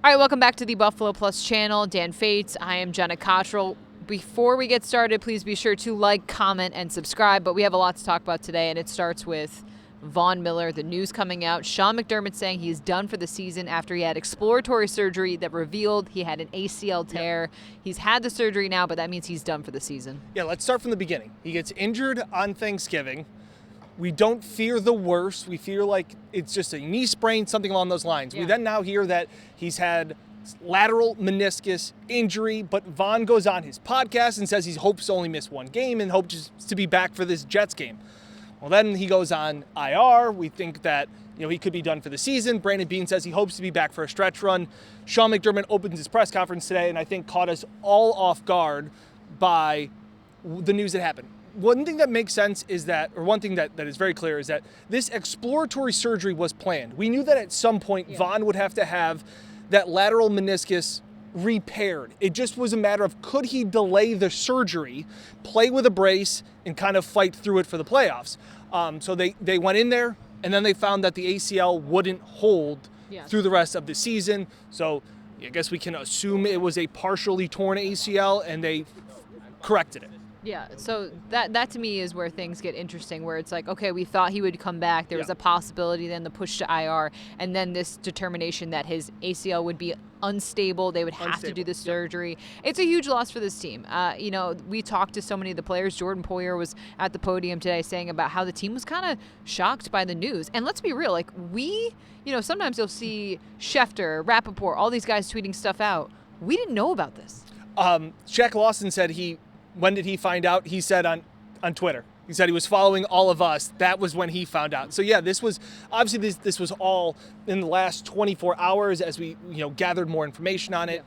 All right, welcome back to the Buffalo Plus channel. Dan Fates. I am Jenna Cottrell. Before we get started, please be sure to like, comment, and subscribe. But we have a lot to talk about today, and it starts with Von Miller, the news coming out. Sean McDermott saying he's done for the season after he had exploratory surgery that revealed he had an ACL tear. Yep. He's had the surgery now, but that means he's done for the season. Yeah, let's start from the beginning. He gets injured on Thanksgiving. We don't fear the worst. We fear like it's just a knee sprain, something along those lines. Yeah. We then now hear that he's had lateral meniscus injury, but Von goes on his podcast and says he hopes to only miss one game and hopes to be back for this Jets game. Well, then he goes on IR. We think that he could be done for the season. Brandon Beane says he hopes to be back for a stretch run. Sean McDermott opens his press conference today and I think caught us all off guard by the news that happened. One thing that makes sense is that, or one thing that is very clear is that this exploratory surgery was planned. We knew that at some point Von would have to have that lateral meniscus repaired. It just was a matter of could he delay the surgery, play with a brace, and kind of fight through it for the playoffs. So they went in there, and then they found that the ACL wouldn't hold through the rest of the season. So I guess we can assume it was a partially torn ACL, and they corrected it. Yeah, so that to me is where things get interesting, where it's like, okay, we thought he would come back. There was a possibility, then the push to IR, and then this determination that his ACL would be unstable. They would have to do the surgery. It's a huge loss for this team. We talked to so many of the players. Jordan Poyer was at the podium today saying about how the team was kind of shocked by the news. And let's be real, like sometimes you'll see Schefter, Rappaport, all these guys tweeting stuff out. We didn't know about this. Shaq Lawson said when did he find out? He said on Twitter. He said he was following all of us. That was when he found out. So yeah, this was obviously this was all in the last 24 hours as we gathered more information on it.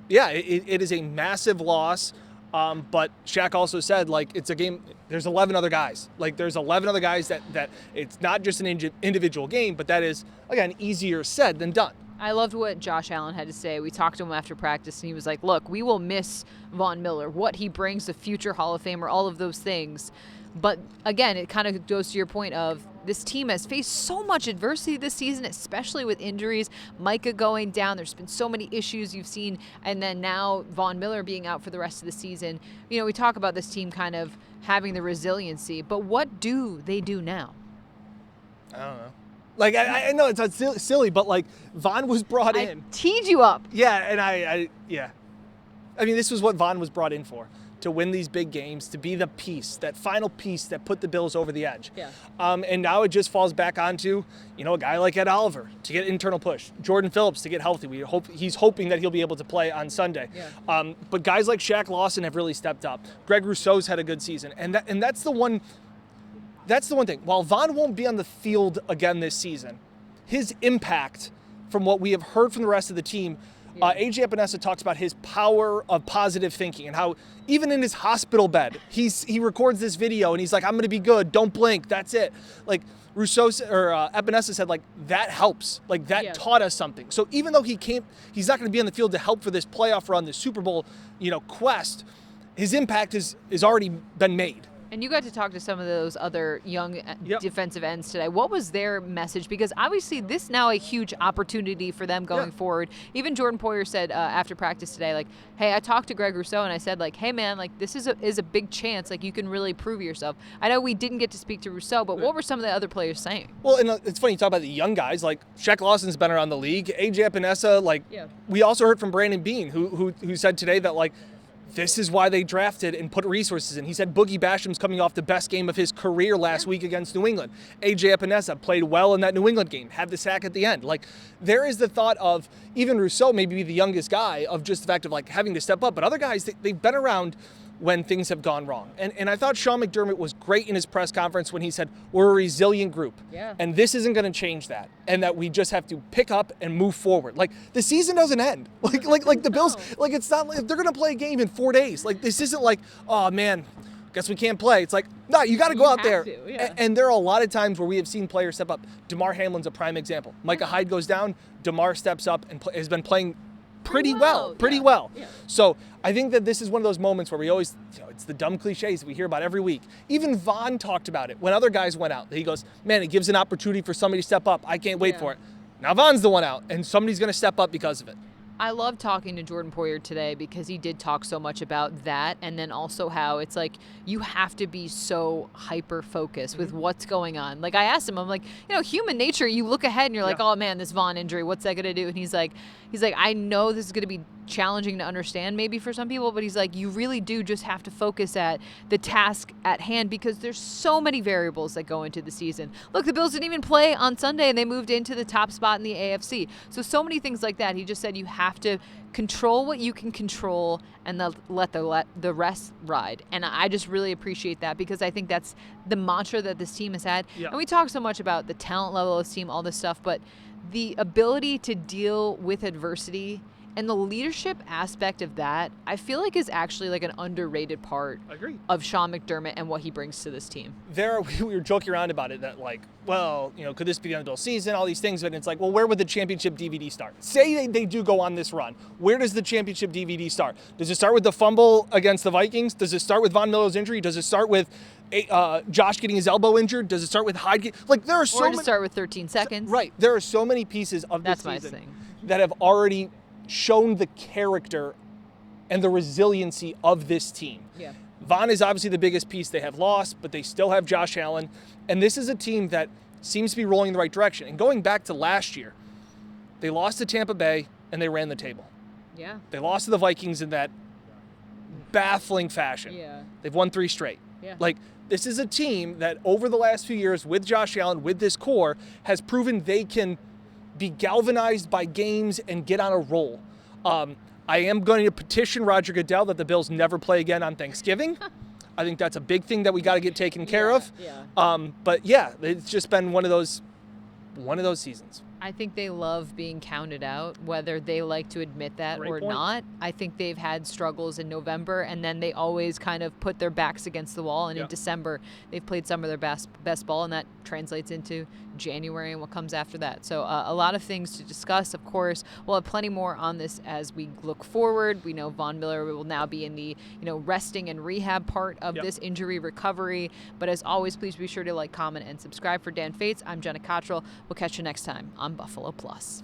It is a massive loss. But Shaq also said it's a game. There's 11 other guys. There's 11 other guys that it's not just an individual game, but that is again easier said than done. I loved what Josh Allen had to say. We talked to him after practice, and he was like, look, we will miss Von Miller, what he brings, the future Hall of Famer, all of those things. But, again, it kind of goes to your point of this team has faced so much adversity this season, especially with injuries. Micah going down. There's been so many issues you've seen. And then now Von Miller being out for the rest of the season. We talk about this team kind of having the resiliency. But what do they do now? I don't know. I know it's silly, but Von was brought in. I teed you up. Yeah, and I mean, this was what Von was brought in for, to win these big games, to be the piece, that final piece that put the Bills over the edge. Yeah. And now it just falls back onto, a guy like Ed Oliver to get internal push, Jordan Phillips to get healthy. He's hoping that he'll be able to play on Sunday. Yeah. But guys like Shaq Lawson have really stepped up. Greg Rousseau's had a good season, and that's the one. That's the one thing. While Von won't be on the field again this season, his impact from what we have heard from the rest of the team, A.J. Epinesa talks about his power of positive thinking and how even in his hospital bed, he records this video and he's like, I'm going to be good. Don't blink. That's it. Rousseau or Epinesa said that helps. That taught us something. So even though he's not going to be on the field to help for this playoff run, this Super Bowl, quest, his impact is already been made. And you got to talk to some of those other young defensive ends today. What was their message? Because obviously this now a huge opportunity for them going forward. Even Jordan Poyer said after practice today, hey, I talked to Greg Rousseau and I said, hey, man, this is a big chance. You can really prove yourself. I know we didn't get to speak to Rousseau, but what were some of the other players saying? Well, and it's funny you talk about the young guys. Shaq Lawson's been around the league. A.J. Epinesa, we also heard from Brandon Beane, who said today that, this is why they drafted and put resources in. He said Boogie Basham's coming off the best game of his career last week against New England. A.J. Epinesa played well in that New England game, had the sack at the end. There is the thought of even Rousseau maybe be the youngest guy of just the fact of having to step up. But other guys, they've been around when things have gone wrong. And I thought Sean McDermott was great in his press conference when he said, we're a resilient group. Yeah. And this isn't going to change that. And that we just have to pick up and move forward. The season doesn't end. The Bills, it's not they're going to play a game in 4 days. This isn't oh man, guess we can't play. It's no, you got to go out there. And there are a lot of times where we have seen players step up. DeMar Hamlin's a prime example. Micah Hyde goes down, DeMar steps up and has been playing pretty well. Yeah. So I think that this is one of those moments where we always, it's the dumb cliches we hear about every week. Even Von talked about it when other guys went out. He goes, man, it gives an opportunity for somebody to step up. I can't wait for it. Now Von's the one out, and somebody's going to step up because of it. I love talking to Jordan Poyer today because he did talk so much about that, and then also how it's like you have to be so hyper focused with what's going on. Like I asked him, I'm like, human nature, you look ahead and you're like, oh man, this Von injury, what's that gonna do? And he's like, I know this is gonna be challenging to understand maybe for some people, but he's like, you really do just have to focus at the task at hand because there's so many variables that go into the season. Look, the Bills didn't even play on Sunday and they moved into the top spot in the AFC. So many things like that. He just said you have to control what you can control and let the rest ride. And I just really appreciate that because I think that's the mantra that this team has had. Yeah. And we talk so much about the talent level of this team, all this stuff, but the ability to deal with adversity and the leadership aspect of that, I feel like is actually like an underrated part of Sean McDermott and what he brings to this team. We were joking around about it that like, well, could this be the end of the season? All these things, but it's like, well, where would the championship DVD start? Say they do go on this run. Where does the championship DVD start? Does it start with the fumble against the Vikings? Does it start with Von Miller's injury? Does it start with Josh getting his elbow injured? Does it start with Hyde? Like there are so many. Or to start with 13 seconds. Right. There are so many pieces of this That's season my thing. that have already shown the character and the resiliency of this team. Yeah. Von is obviously the biggest piece they have lost, but they still have Josh Allen. And this is a team that seems to be rolling in the right direction. And going back to last year, they lost to Tampa Bay and they ran the table. Yeah. They lost to the Vikings in that baffling fashion. Yeah. They've won 3 straight. Yeah. Like, this is a team that over the last few years with Josh Allen, with this core, has proven they can be galvanized by games and get on a roll. I am going to petition Roger Goodell that the Bills never play again on Thanksgiving. I think that's a big thing that we got to get taken care of. Yeah. But yeah, it's just been one of those seasons. I think they love being counted out, whether they like to admit that Great or point. not. I think they've had struggles in November, and then they always kind of put their backs against the wall. And Yeah. in December, they've played some of their best ball, and that translates into January and what comes after that. So a lot of things to discuss. Of course, we'll have plenty more on this as we look forward. We know Von Miller will now be in the resting and rehab part of Yep. this injury recovery. But as always, please be sure to like, comment, and subscribe. For Dan Fates, I'm Jenna Cottrell. We'll catch you next time on Buffalo Plus.